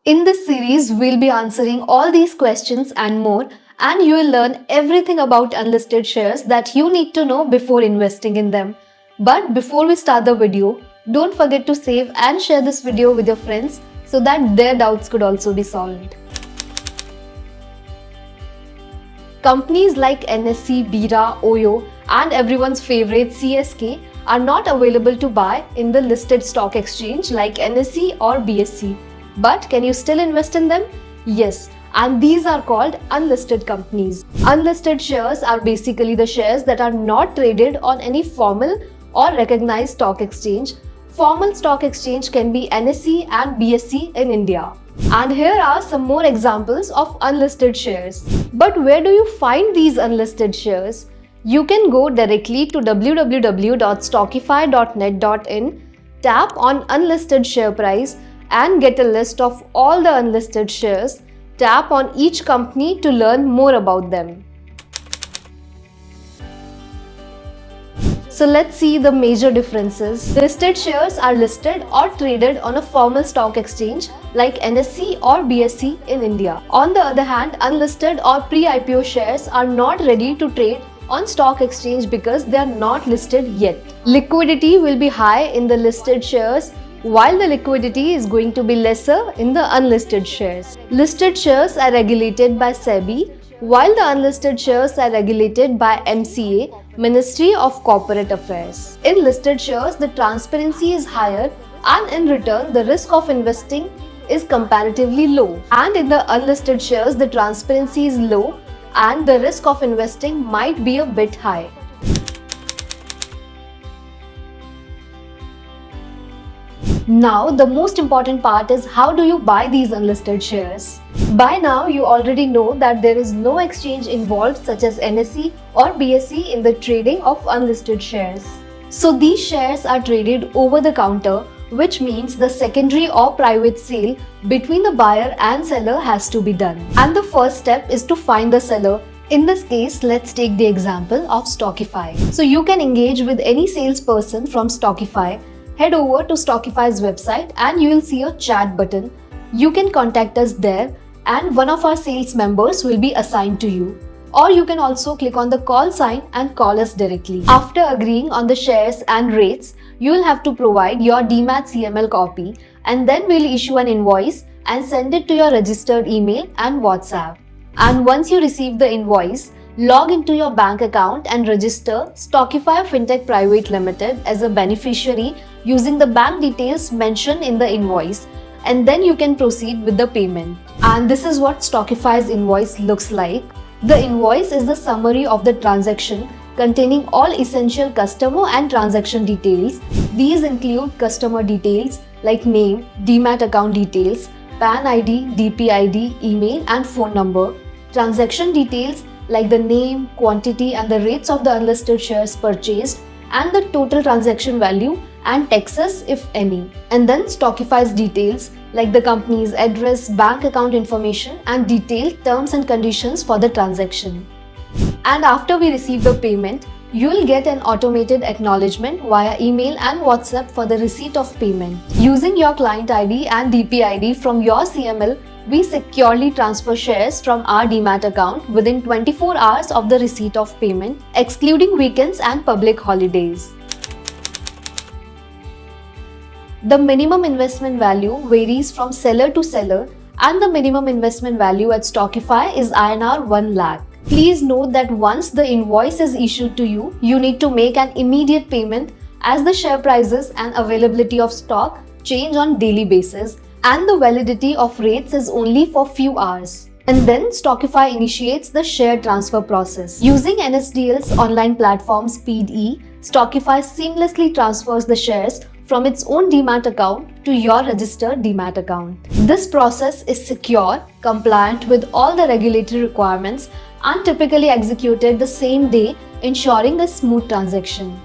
In this series, we'll be answering all these questions and more, and you will learn everything about unlisted shares that you need to know before investing in them. But before we start the video, don't forget to save and share this video with your friends so that their doubts could also be solved. Companies like NSE, Bira, Oyo, and everyone's favorite CSK are not available to buy in the listed stock exchange like NSE or BSE. But can you still invest in them? Yes, and these are called unlisted companies. Unlisted shares are basically the shares that are not traded on any formal or recognized stock exchange. Formal stock exchange can be NSE and BSE in India. And here are some more examples of unlisted shares. But where do you find these unlisted shares? You can go directly to www.stockify.net.in, tap on unlisted share price and get a list of all the unlisted shares. Tap on each company to learn more about them. So let's see the major differences. Listed shares are listed or traded on a formal stock exchange like NSE or BSE in India. On the other hand, unlisted or pre-IPO shares are not ready to trade on stock exchange because they are not listed yet. Liquidity will be high in the listed shares while the liquidity is going to be lesser in the unlisted shares. Listed shares are regulated by SEBI while the unlisted shares are regulated by MCA, Ministry of Corporate Affairs. In listed shares, the transparency is higher and in return, the risk of investing is comparatively low. And in the unlisted shares, the transparency is low and the risk of investing might be a bit high. Now, the most important part is how do you buy these unlisted shares? By now, you already know that there is no exchange involved such as NSE or BSE in the trading of unlisted shares. So these shares are traded over the counter, which means the secondary or private sale between the buyer and seller has to be done. And the first step is to find the seller. In this case, let's take the example of Stockify. So you can engage with any salesperson from Stockify. Head over to Stockify's website and you will see a chat button. You can contact us there and one of our sales members will be assigned to you. Or you can also click on the call sign and call us directly. After agreeing on the shares and rates, you will have to provide your DMAT CML copy and then we'll issue an invoice and send it to your registered email and WhatsApp. And once you receive the invoice, log into your bank account and register Stockify Fintech Private Limited as a beneficiary using the bank details mentioned in the invoice, and then you can proceed with the payment. And this is what Stockify's invoice looks like. The invoice is the summary of the transaction containing all essential customer and transaction details. These include customer details like name, DMAT account details, PAN ID, DP ID, email and phone number, transaction details like the name, quantity and the rates of the unlisted shares purchased, and the total transaction value and taxes if any. And then Stockify's details like the company's address, bank account information and detailed terms and conditions for the transaction. And after we receive the payment, you will get an automated acknowledgement via email and WhatsApp for the receipt of payment. Using your client ID and DP ID from your CML, we securely transfer shares from our DMAT account within 24 hours of the receipt of payment, excluding weekends and public holidays. The minimum investment value varies from seller to seller and the minimum investment value at Stockify is INR 1 lakh. Please note that once the invoice is issued to you, you need to make an immediate payment as the share prices and availability of stock change on daily basis and the validity of rates is only for few hours. And then Stockify initiates the share transfer process. Using NSDL's online platform SpeedE, Stockify seamlessly transfers the shares from its own DMAT account to your registered DMAT account. This process is secure, compliant with all the regulatory requirements and typically executed the same day, ensuring a smooth transaction.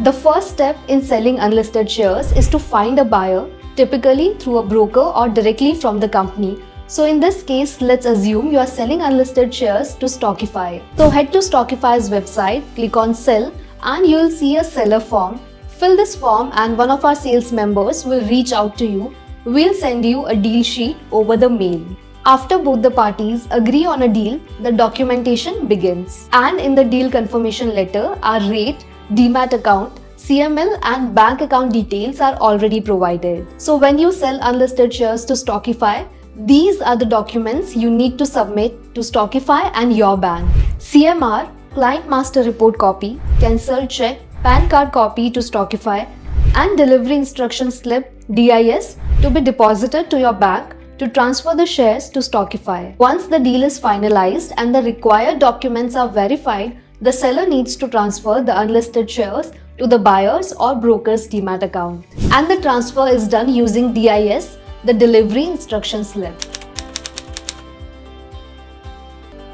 The first step in selling unlisted shares is to find a buyer, typically through a broker or directly from the company. So in this case, let's assume you are selling unlisted shares to Stockify. So head to Stockify's website, click on sell and you will see a seller form. Fill this form and one of our sales members will reach out to you. We'll send you a deal sheet over the mail. After both the parties agree on a deal, the documentation begins. And in the deal confirmation letter, our rate, Demat account, CML and bank account details are already provided. So when you sell unlisted shares to Stockify, these are the documents you need to submit to Stockify and your bank. CMR, Client Master Report copy, cancelled check, PAN card copy to Stockify, and delivery instruction slip, DIS, to be deposited to your bank to transfer the shares to Stockify. Once the deal is finalized and the required documents are verified, the seller needs to transfer the unlisted shares to the buyer's or broker's Demat account. And the transfer is done using DIS, the delivery instruction slip.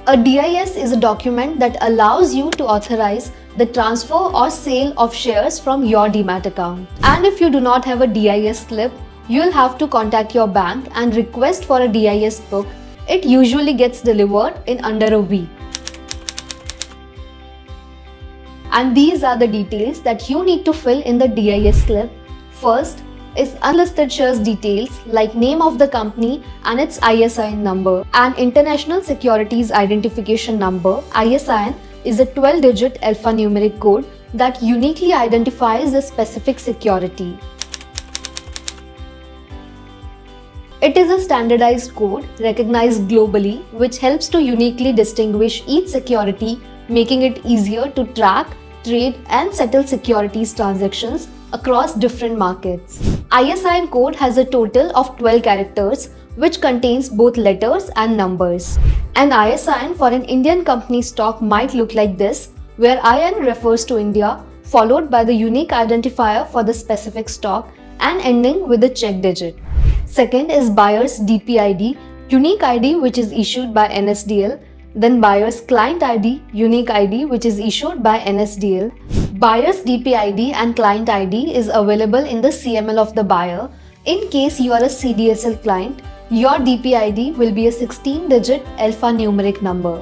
A DIS is a document that allows you to authorize the transfer or sale of shares from your Demat account. And if you do not have a DIS slip, you'll have to contact your bank and request for a DIS book. It usually gets delivered in under a week. And these are the details that you need to fill in the DIS slip. First is unlisted shares details like name of the company and its ISIN number, and International Securities Identification Number. ISIN is a 12-digit alphanumeric code that uniquely identifies a specific security. It is a standardized code recognized globally which helps to uniquely distinguish each security, making it easier to track, trade and settle securities transactions across different markets. ISIN code has a total of 12 characters which contains both letters and numbers. An ISIN for an Indian company stock might look like this, where IN refers to India, followed by the unique identifier for the specific stock and ending with a check digit. Second is buyer's DPID, unique ID which is issued by NSDL. Then buyer's client ID, unique ID which is issued by NSDL. Buyer's DPID and client ID is available in the CML of the buyer. In case you are a CDSL client, your DPID will be a 16-digit alphanumeric number.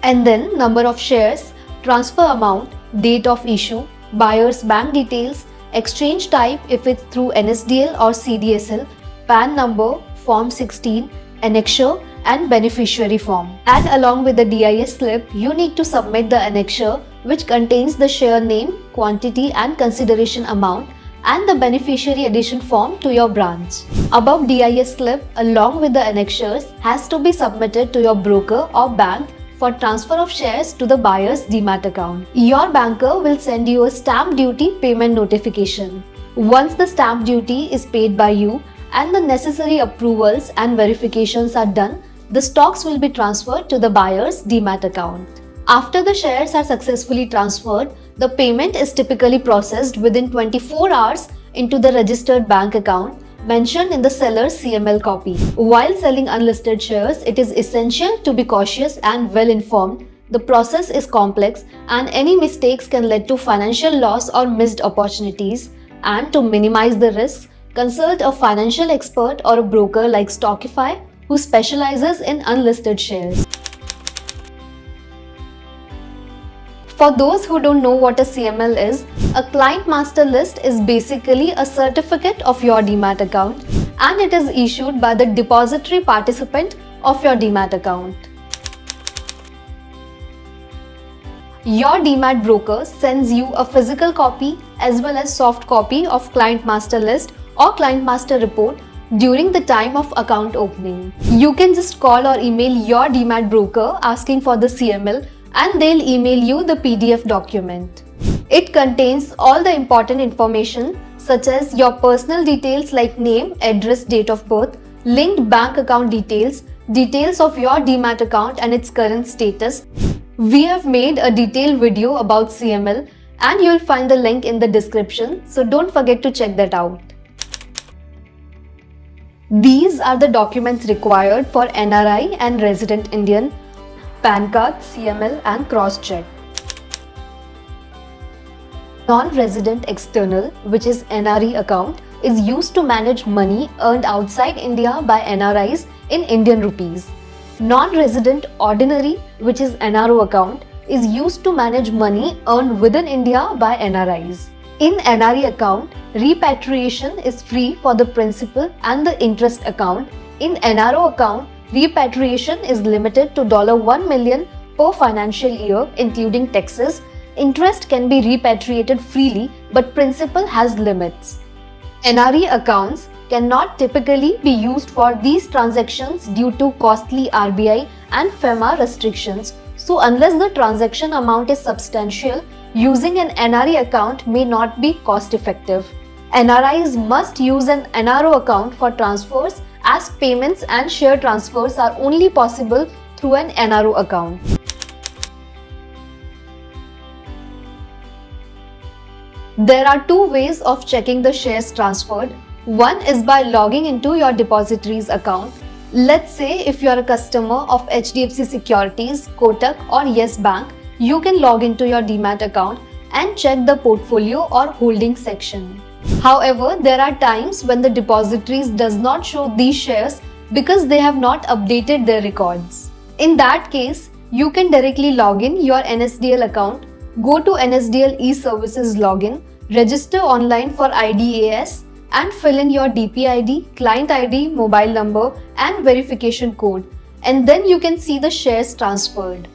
And then number of shares, transfer amount, date of issue, buyer's bank details, exchange type if it's through NSDL or CDSL, PAN number, Form 16, annexure and beneficiary form. And along with the DIS slip, you need to submit the annexure which contains the share name, quantity and consideration amount, and the beneficiary addition form to your branch. Above DIS slip along with the annexures has to be submitted to your broker or bank for transfer of shares to the buyer's Demat account. Your banker will send you a stamp duty payment notification. Once the stamp duty is paid by you and the necessary approvals and verifications are done, the stocks will be transferred to the buyer's Demat account. After the shares are successfully transferred, the payment is typically processed within 24 hours into the registered bank account mentioned in the seller's CML copy. While selling unlisted shares, it is essential to be cautious and well informed. The process is complex and any mistakes can lead to financial loss or missed opportunities. And to minimize the risks, consult a financial expert or a broker like Stockify who specializes in unlisted shares. For those who don't know what a CML is, a client master list is basically a certificate of your Demat account, and it is issued by the depository participant of your Demat account. Your Demat broker sends you a physical copy as well as soft copy of client master list or client master report during the time of account opening. You can just call or email your Demat broker asking for the CML and they'll email you the PDF document. It contains all the important information such as your personal details like name, address, date of birth, linked bank account details, details of your Demat account and its current status. We have made a detailed video about CML and you'll find the link in the description, so don't forget to check that out. These are the documents required for NRI and resident Indian: PAN card, CML and cross-check. Non-resident external, which is NRE account, is used to manage money earned outside India by NRIs in Indian rupees. Non-resident ordinary, which is NRO account, is used to manage money earned within India by NRIs. In NRE account, repatriation is free for the principal and the interest account. In NRO account, repatriation is limited to $1 million per financial year, including taxes. Interest can be repatriated freely, but principal has limits. NRE accounts cannot typically be used for these transactions due to costly RBI and FEMA restrictions. So unless the transaction amount is substantial, using an NRE account may not be cost effective. NRIs must use an NRO account for transfers, as payments and share transfers are only possible through an NRO account. There are two ways of checking the shares transferred. One is by logging into your depository's account. Let's say if you are a customer of HDFC Securities, Kotak or Yes Bank, you can log into your Demat account and check the portfolio or holding section. However, there are times when the depositories does not show these shares because they have not updated their records. In that case, you can directly log in your NSDL account, go to NSDL e-services login, register online for IDAS and fill in your DPID, client ID, mobile number and verification code, and then you can see the shares transferred.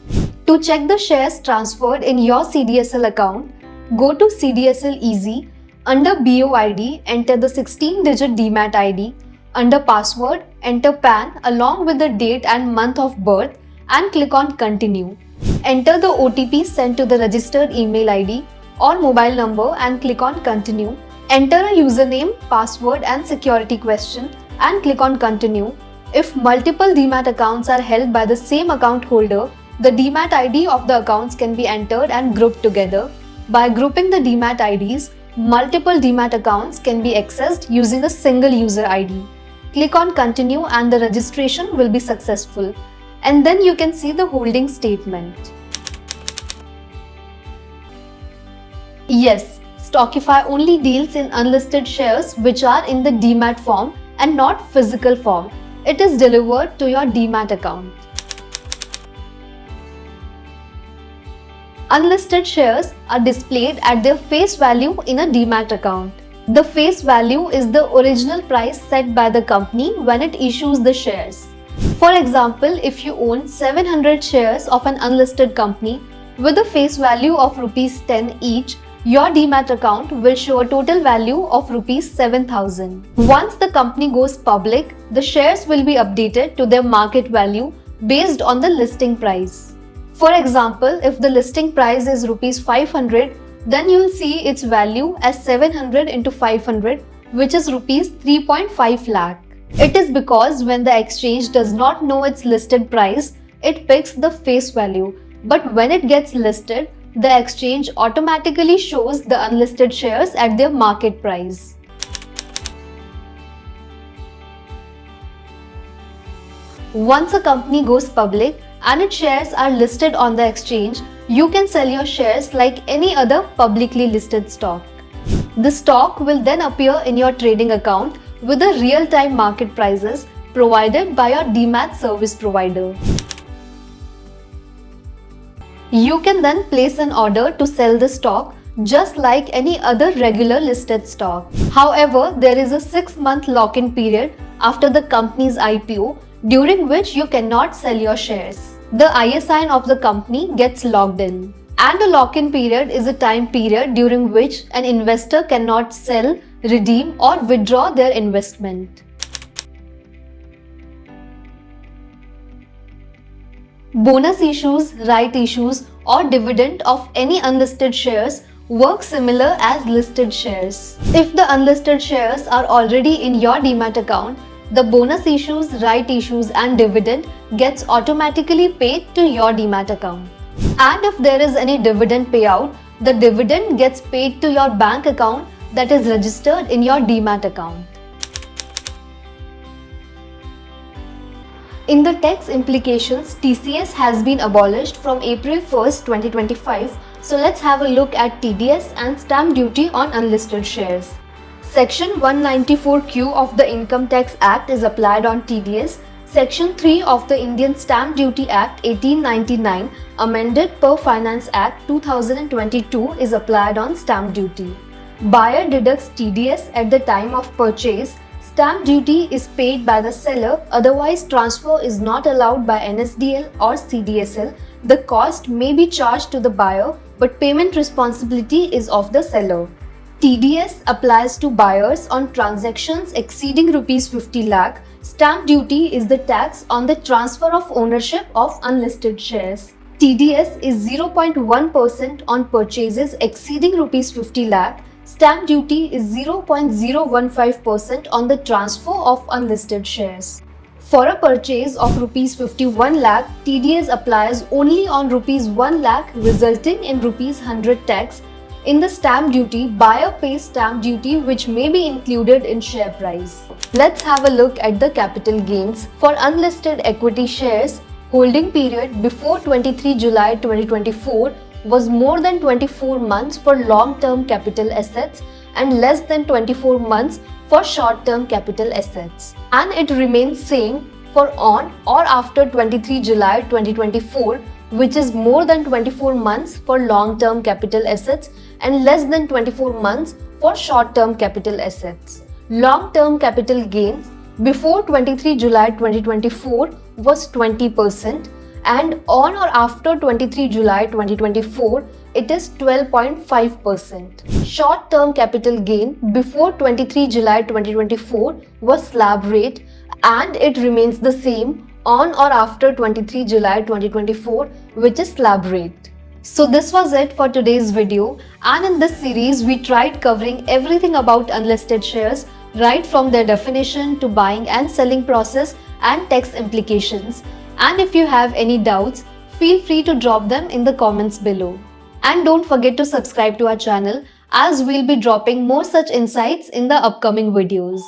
To check the shares transferred in your CDSL account, go to CDSL Easy. Under BOID, enter the 16-digit Demat ID. Under password, enter PAN along with the date and month of birth and click on Continue. Enter the OTP sent to the registered email ID or mobile number and click on Continue. Enter a username, password and security question and click on Continue. If multiple Demat accounts are held by the same account holder, the Demat ID of the accounts can be entered and grouped together. By grouping the Demat IDs, multiple Demat accounts can be accessed using a single user ID. Click on Continue and the registration will be successful. And then you can see the holding statement. Yes, Stockify only deals in unlisted shares which are in the Demat form and not physical form. It is delivered to your Demat account. Unlisted shares are displayed at their face value in a Demat account. The face value is the original price set by the company when it issues the shares. For example, if you own 700 shares of an unlisted company with a face value of Rs 10 each, your Demat account will show a total value of Rs 7,000. Once the company goes public, the shares will be updated to their market value based on the listing price. For example, if the listing price is Rs 500, then you will see its value as 700 into 500, which is Rs 3.5 lakh. It is because when the exchange does not know its listed price, it picks the face value. But when it gets listed, the exchange automatically shows the unlisted shares at their market price. Once a company goes public and its shares are listed on the exchange, you can sell your shares like any other publicly listed stock. The stock will then appear in your trading account with the real-time market prices provided by your Demat service provider. You can then place an order to sell the stock just like any other regular listed stock. However, there is a 6-month lock-in period after the company's IPO during which you cannot sell your shares. The ISIN of the company gets logged in. And a lock-in period is a time period during which an investor cannot sell, redeem or withdraw their investment. Bonus issues, right issues or dividend of any unlisted shares work similar as listed shares. If the unlisted shares are already in your Demat account, the bonus issues, right issues and dividend gets automatically paid to your Demat account. And if there is any dividend payout, the dividend gets paid to your bank account that is registered in your Demat account. In the tax implications, TCS has been abolished from April 1st, 2025. So let's have a look at TDS and stamp duty on unlisted shares. Section 194Q of the Income Tax Act is applied on TDS. Section 3 of the Indian Stamp Duty Act 1899, amended per Finance Act 2022, is applied on stamp duty. Buyer deducts TDS at the time of purchase. Stamp duty is paid by the seller, otherwise transfer is not allowed by NSDL or CDSL. The cost may be charged to the buyer, but payment responsibility is of the seller. TDS applies to buyers on transactions exceeding Rs 50 lakh. Stamp duty is the tax on the transfer of ownership of unlisted shares. TDS is 0.1% on purchases exceeding Rs 50 lakh. Stamp duty is 0.015% on the transfer of unlisted shares. For a purchase of Rs 51 lakh, TDS applies only on Rs 1 lakh, resulting in Rs 100 tax. In the stamp duty, buyer pays stamp duty which may be included in share price. Let's have a look at the capital gains. For unlisted equity shares, holding period before 23 July 2024 was more than 24 months for long-term capital assets and less than 24 months for short-term capital assets. And it remains same for on or after 23 July 2024, which is more than 24 months for long-term capital assets and less than 24 months for short-term capital assets. Long-term capital gains before 23 July 2024 was 20%, and on or after 23 July 2024, it is 12.5%. Short-term capital gain before 23 July 2024 was slab rate, and it remains the same on or after 23 July 2024, which is slab rate. So this was it for today's video, and in this series we tried covering everything about unlisted shares, right from their definition to buying and selling process and tax implications. And if you have any doubts, feel free to drop them in the comments below. And don't forget to subscribe to our channel, as we'll be dropping more such insights in the upcoming videos.